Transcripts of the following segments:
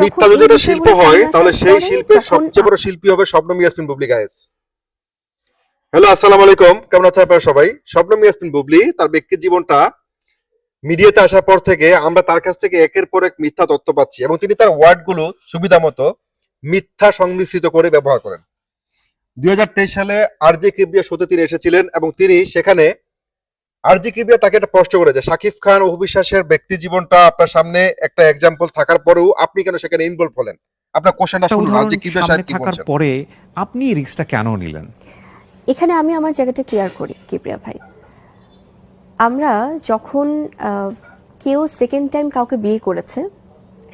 মিথ্যা যদি একটা শিল্প হয় তাহলে সেই শিল্পের সবচেয়ে বড় শিল্পী হবে শবনম ইয়াসমিন বুবলি গায়েস। হ্যালো, আসসালামু আলাইকুম, কেমন আছেন আপনারা সবাই? শবনম ইয়াসমিন বুবলি তার ব্যক্তিগত জীবনটা মিডিয়াতে আসার পর থেকে আমরা তার কাছ থেকে একের পর এক মিথ্যা তথ্য পাচ্ছি এবং তিনি তার ওয়ার্ডগুলো সুবিধা মতো মিথ্যা সংমিশ্রিত করে ব্যবহার করেন। 2023 সালে আরজে কিবরিয়া শোতে তিনি এসেছিলেন এবং তিনি সেখানে আরজে কিবরিয়া তাকে একটা প্রশ্ন করেছে, শাকিব খান অপু বিশ্বাসের ব্যক্তি জীবনটা আপনার সামনে একটা এক্সাম্পল থাকার পরেও আপনি কেন সেখানে ইনভলভ হলেন? আপনার কোশ্চেনটা শুনুন, আরজে কিবরিয়া সাহেব কি বলছেন। পরে আপনি এই রিস্কটা কেন নিলেন? এখানে আমি আমার জায়গাটা ক্লিয়ার করি কিবরিয়া ভাই। আমরা যখন কেউ সেকেন্ড টাইম কাউকে বিয়ে করেছে,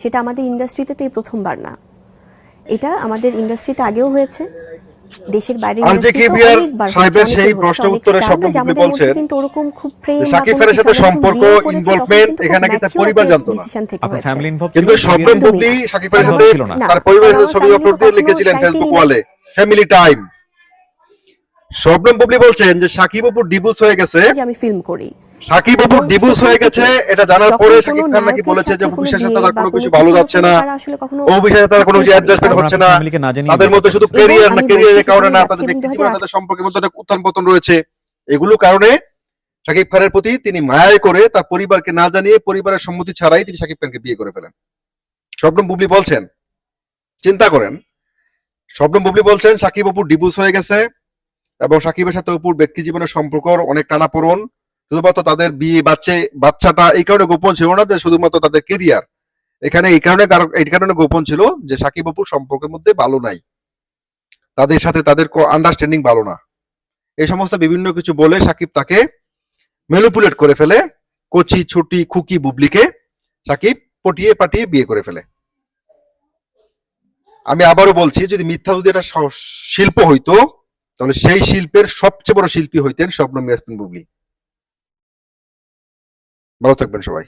সেটা আমাদের ইন্ডাস্ট্রিতে তো এই প্রথমবার না, এটা আমাদের ইন্ডাস্ট্রিতে আগেও হয়েছে, দেশের বাইরে আরজে কিবরিয়ার সাহেবের সেই প্রশ্ন উত্তরে শবনম বুবলি বলছেন কিন্তু ওরকম খুব প্রেম শাকিব খানের সাথে সম্পর্ক ইনভলভমেন্ট এখানে নাকি তার পরিবার জানতো না, কিন্তু শবনম বুবলি শাকিব খানের সাথে তার পরিবারের সাথে ছবি আপলোড দিয়ে লিখেছিলেন ফেসবুক ওয়ালে ফ্যামিলি টাইম। শবনম বুবলি বলছেন যে শাকিব অপুর ডিভোর্স হয়ে গেছে, আমি ফিল্ম করি শাকিব অপুর ডিভোর্স হয়ে গেছে এটা জানার পরে শাকিব খান নাকি বলেছে যে অপু বিশ্বাসের সাথে তার কোনো কিছু ভালো যাচ্ছে না, অপু বিশ্বাসের সাথে কোনো কিছু অ্যাডজাস্টমেন্ট হচ্ছে না, তাদের মধ্যে শুধু ক্যারিয়ার না, ক্যারিয়ারের কারণে না, তাদের ব্যক্তি জীবনে তাদের সম্পর্কের মধ্যে একটা উত্থান পতন রয়েছে। এগুলো কারণে শাকিব খানের প্রতি তিনি মায়ায় করে তার পরিবারকে না জানিয়ে পরিবারের সম্মতি ছাড়াই তিনি শাকিব খানকে বিয়ে করে ফেলেন। শবনম বুবলি বলছেন, চিন্তা করেন, শবনম বুবলি বলছেন শাকিব অপুর ডিভোর্স হয়ে গেছে এবং শাকিবের সাথে অপুর ব্যক্তি জীবনের সম্পর্ক অনেক টানাপোড়েন, শুধুমাত্র তাদের বিয়ে বাচ্চাটা এই কারণে গোপন ছিল না যে শুধুমাত্র তাদের কেরিয়ার, এখানে এই কারণে গোপন ছিল যে শাকিব অপুর সম্পর্কের মধ্যে ভালো নাই, তাদের সাথে তাদের আন্ডারস্ট্যান্ডিং ভালো না, এই সমস্ত বিভিন্ন কিছু বলে শাকিব তাকে ম্যানিপুলেট করে ফেলে, কচি ছুটি খুকি বুবলিকে শাকিব পটিয়ে পাটিয়ে বিয়ে করে ফেলে। আমি আবারও বলছি, যদি মিথ্যা যদি একটা শিল্প হইতো তাহলে সেই শিল্পের সবচেয়ে বড় শিল্পী হইতেন শবনম ইয়াসমিন বুবলি। ভালো থাকবেন সবাই।